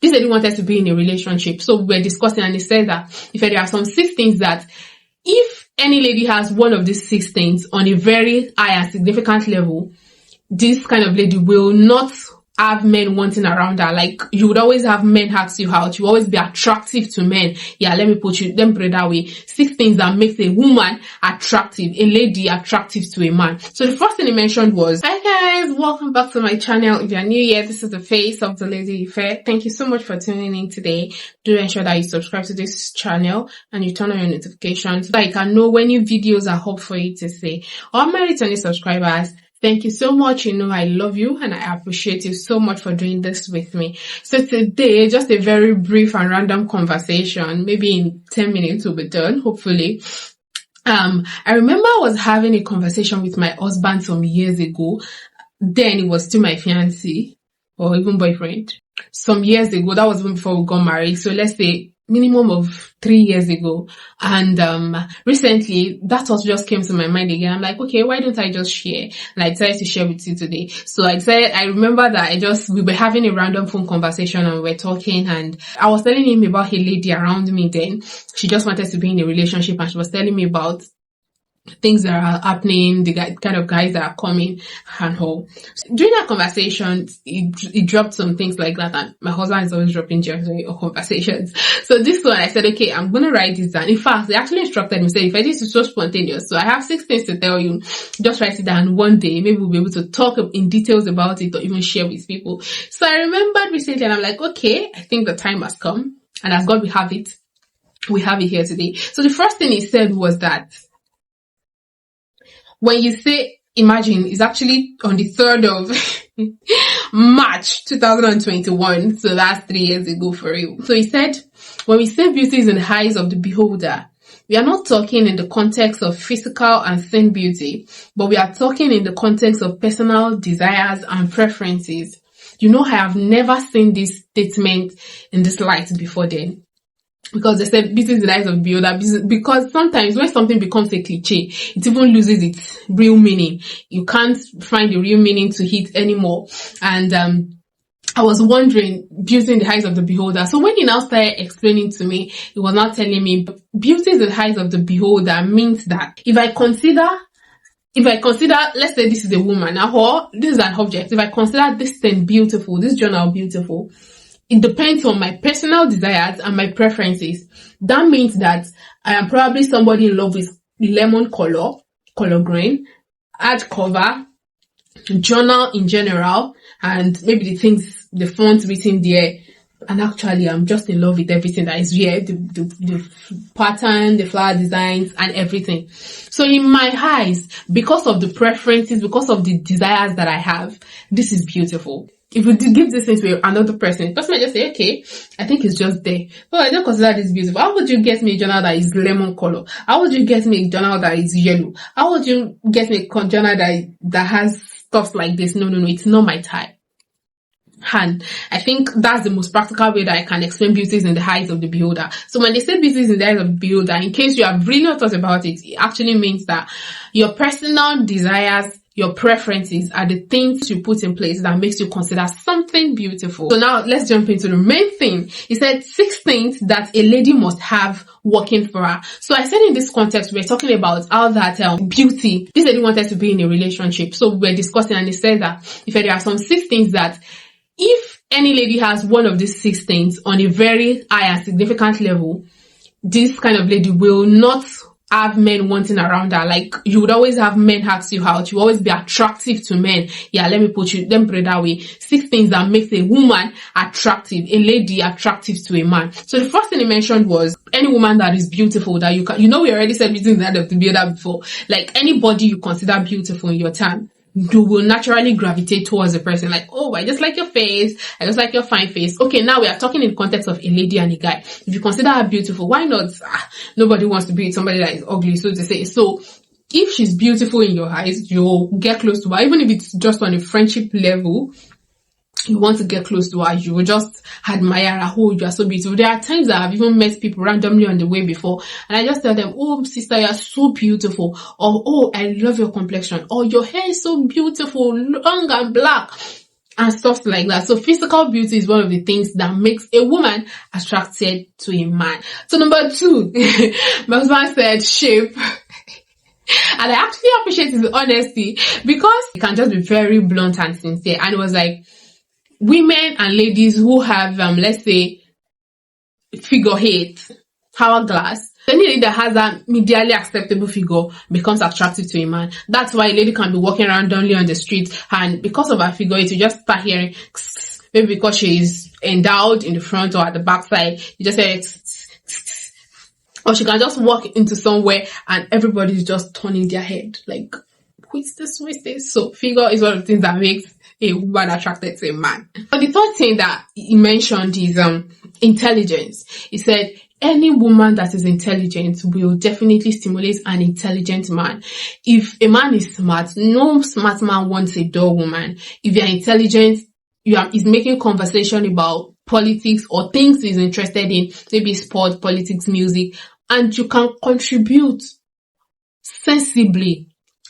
This lady wanted to be in a relationship. So we're discussing, and it says that if there are some 6 things that if any lady has one of these 6 things on a very high and significant level, this kind of lady will not have men wanting around her. Like, you would always have men ask you out. You always be attractive to men. Yeah, let me put it that way. 6 things that makes a woman attractive, a lady attractive to a man. So the first thing he mentioned was, hi guys, welcome back to my channel. If you're new here, this is the face of the Lady Ife. Thank you so much for tuning in today. Do ensure that you subscribe to this channel and you turn on your notifications so that you can know when new videos are up for you to see. All my returning subscribers, thank you so much. You know I love you and I appreciate you so much for doing this with me. So today, just a very brief and random conversation. Maybe in 10 minutes we'll be done, hopefully. I remember I was having a conversation with my husband some years ago. Then it was still my fiancé or even boyfriend. Some years ago, that was even before we got married. So let's say minimum of 3 years ago. And recently that thought just came to my mind again. I'm like, okay, why don't I just share? And I decided to share with you today. So I remember that we were having a random phone conversation and we were talking, and I was telling him about a lady around me then. She just wanted to be in a relationship, and she was telling me about things that are happening, the kind of guys that are coming and all. During that conversation, it dropped some things like that, and my husband is always dropping gems during your conversations. So this one, I said, okay, I'm going to write this down. In fact, they actually instructed me, said, if this is so spontaneous, so I have 6 things to tell you, just write it down. One day, maybe we'll be able to talk in details about it or even share with people. So I remembered recently, and I'm like, okay, I think the time has come, and as God will have it, we have it here today. So the first thing he said was that when you say, imagine, it's actually on the 3rd of March 2021, so that's 3 years ago for you. So he said, when we say beauty is in the eyes of the beholder, we are not talking in the context of physical and thin beauty, but we are talking in the context of personal desires and preferences. You know, I have never seen this statement in this light before then. Because they said beauty is the eyes of the beholder, because sometimes when something becomes a cliche, it even loses its real meaning. You can't find the real meaning to it anymore. And I was wondering, beauty in the eyes of the beholder. So when he now started explaining to me, he was now telling me beauty is the eyes of the beholder means that if I consider, let's say this is a woman or this is an object, if I consider this thing beautiful, this journal beautiful, it depends on my personal desires and my preferences. That means that I am probably somebody in love with lemon color green, hardcover, journal in general, and maybe the things, the font written there. And actually, I'm just in love with everything that is here, the pattern, the flower designs, and everything. So in my eyes, because of the preferences, because of the desires that I have, this is beautiful. If you give this into another person, the person might just say, okay, I think it's just there. Oh, I don't consider this beautiful. How would you get me a journal that is lemon color? How would you get me a journal that is yellow? How would you get me a journal that has stuff like this? No, it's not my type. And I think that's the most practical way that I can explain beauty is in the eyes of the beholder. So when they say beauty is in the eyes of the beholder, in case you have really not thought about it, it actually means that your personal desires, your preferences are the things you put in place that makes you consider something beautiful. So now let's jump into the main thing. He said 6 things that a lady must have working for her. So I said in this context, we're talking about how that beauty, this lady wanted to be in a relationship. So we're discussing, and he said that if there are some 6 things that if any lady has one of these 6 things on a very high and significant level, this kind of lady will not have men wanting around her. Like, you would always have men ask you out. You always be attractive to men. Yeah, let me put it that way. 6 things that makes a woman attractive, a lady attractive to a man. So the first thing he mentioned was any woman that is beautiful, that we already said beauty in the end of the beholder before. Like, anybody you consider beautiful in your time, you will naturally gravitate towards a person. Like, oh, I just like your face, I just like your fine face. Okay, now we are talking in the context of a lady and a guy. If you consider her beautiful, why not? Nobody wants to be with somebody that is ugly, so to say. So if she's beautiful in your eyes, you'll get close to her. Even if it's just on a friendship level, you want to get close to her, you will just admire her. Oh, you are so beautiful. There are times that I've even met people randomly on the way before, and I just tell them, oh sister, you are so beautiful, or oh, I love your complexion, or your hair is so beautiful, long and black. and stuff like that. So physical beauty is one of the things that makes a woman attracted to a man. So number 2, my husband said shape. And I actually appreciate his honesty, because he can just be very blunt and sincere. And it was like, women and ladies who have, let's say, figure 8, hourglass, any lady that has a medially acceptable figure becomes attractive to a man. That's why a lady can be walking around only on the street, and because of her figure 8, you just start hearing, maybe because she is endowed in the front or at the back side, you just hear, or she can just walk into somewhere and everybody's just turning their head like, who is this, who is this? So figure is one of the things that makes a woman attracted to a man. But the third thing that he mentioned is intelligence. He said any woman that is intelligent will definitely stimulate an intelligent man. If a man is smart, no smart man wants a dull woman. If you're intelligent, is making conversation about politics or things he's interested in, maybe sport, politics, music, and you can contribute sensibly.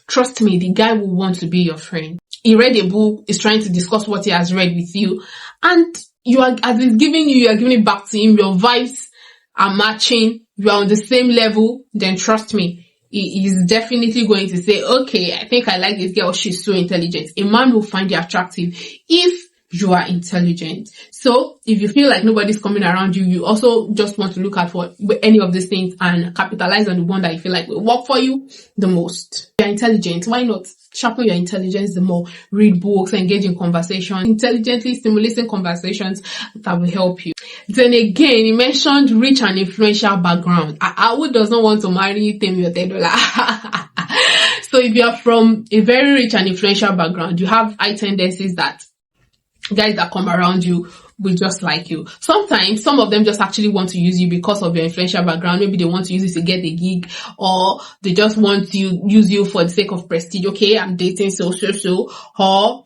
Trust me, the guy will want to be your friend. He read a book, is trying to discuss what he has read with you, and you are, as he's giving you are giving it back to him, your vibes are matching, you are on the same level, then trust me, he is definitely going to say, okay, I think I like this girl, she's so intelligent. A man will find you attractive if you are intelligent. So if you feel like nobody's coming around you, you also just want to look out for any of these things and capitalize on the one that you feel like will work for you the most. You're intelligent, why not sharpen your intelligence the more? Read books, engage in conversation, intelligently stimulating conversations that will help you. Then again, he mentioned rich and influential background. Who does not want to marry Temi Otedola? So if you are from a very rich and influential background, you have high tendencies that guys that come around you will just like you. Sometimes some of them just actually want to use you because of your influential background. Maybe they want to use you to get a gig, or they just want to use you for the sake of prestige. Okay, I'm dating so. Or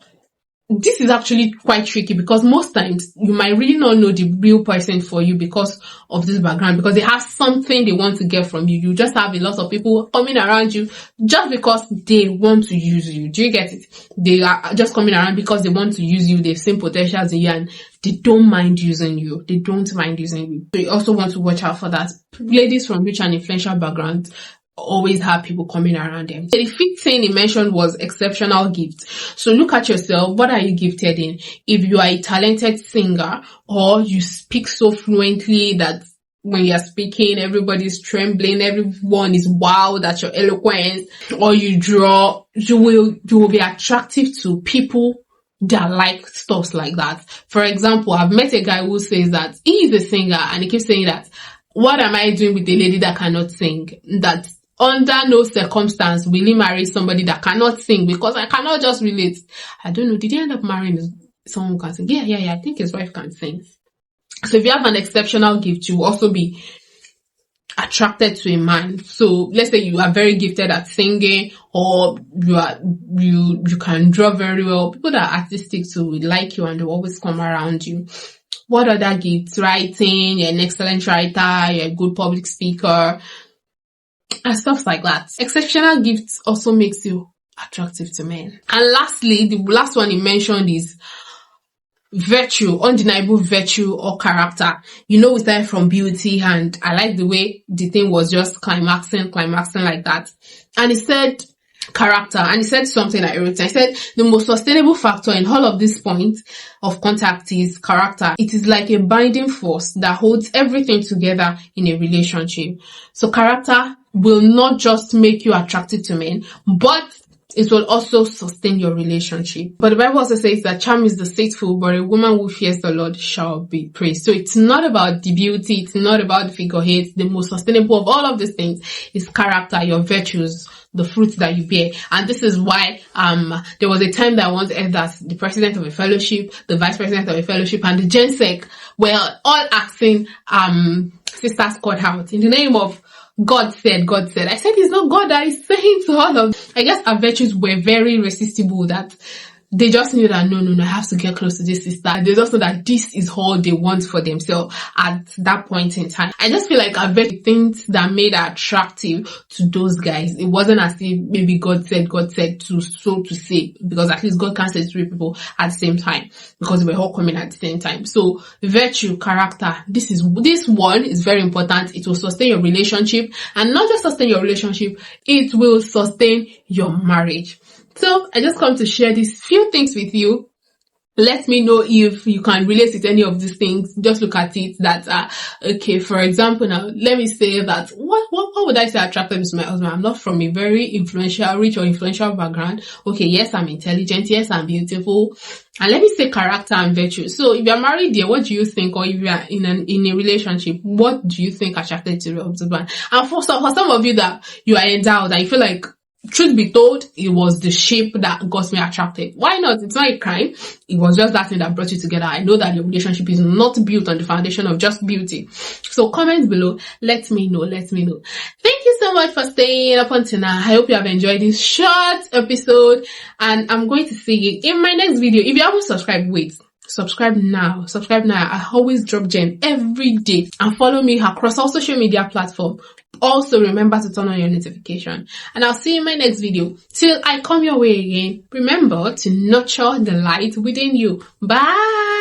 this is actually quite tricky, because most times you might really not know the real person for you because of this background, because they have something they want to get from you. You just have a lot of people coming around you just because they want to use you. Do you get it? They are just coming around because they want to use you. They've seen potentials in you and they don't mind using you. They don't mind using you. So you also want to watch out for that. Ladies from rich and influential backgrounds always have people coming around them. The fifth thing he mentioned was exceptional gifts. So look at yourself. What are you gifted in? If you are a talented singer, or you speak so fluently that when you're speaking, everybody's trembling, everyone is wowed at your eloquence, or you draw, you will be attractive to people that like stuff like that. For example, I've met a guy who says that he is a singer, and he keeps saying that, what am I doing with a lady that cannot sing? That under no circumstance will he marry somebody that cannot sing, because I cannot just relate. I don't know, did he end up marrying someone who can sing? Yeah, I think his wife can sing. So if you have an exceptional gift, you will also be attracted to a man. So let's say you are very gifted at singing, or you can draw very well. People that are artistic too will like you and they'll always come around you. What other gifts? Writing, you're an excellent writer, you're a good public speaker, and stuff like that. Exceptional gifts also makes you attractive to men. And lastly, the last one he mentioned is virtue, undeniable virtue or character. You know, we started from beauty, and I like the way the thing was just climaxing like that. And he said character, and he said something I wrote. I said the most sustainable factor in all of this point of contact is character. It is like a binding force that holds everything together in a relationship. So character will not just make you attractive to men, but it will also sustain your relationship. But the Bible also says that charm is deceitful, but a woman who fears the Lord shall be praised. So it's not about the beauty, it's not about the figure eight. The most sustainable of all of these things is character, your virtues, the fruits that you bear. And this is why there was a time that I once heard that the president of a fellowship, the vice president of a fellowship, and the GenSec were all asking Sister Scott out in the name of God said. I said it's not God that is saying to all of them. I guess our virtues were very irresistible, that they just knew that no, I have to get close to this sister. They just know that this is all they want for themselves at that point in time. I just feel like I bet the things that made her attractive to those guys, it wasn't as if maybe God said to, so to say, because at least God can't say three people at the same time, because they were all coming at the same time. So virtue, character, this one is very important. It will sustain your relationship, and not just sustain your relationship, it will sustain your marriage. So I just come to share these few things with you. Let me know if you can relate with any of these things. Just look at it that, okay, for example, now, let me say that, what would I say attracted to my husband? I'm not from a very rich or influential background. Okay, yes, I'm intelligent. Yes, I'm beautiful. And let me say character and virtue. So if you're married there, what do you think? Or if you are in a relationship, what do you think attracted to your husband? And for some of you that you are endowed and you feel like, truth be told, it was the shape that got me attracted. Why not? It's not a crime. It was just that thing that brought you together. I know that your relationship is not built on the foundation of just beauty. So comment below. Let me know. Thank you so much for staying up until now. I hope you have enjoyed this short episode, and I'm going to see you in my next video. If you haven't subscribed, wait. Subscribe now. I always drop gem every day, and follow me across all social media platforms. Also remember to turn on your notification, and I'll see you in my next video. Till I come your way again, remember to nurture the light within you. Bye.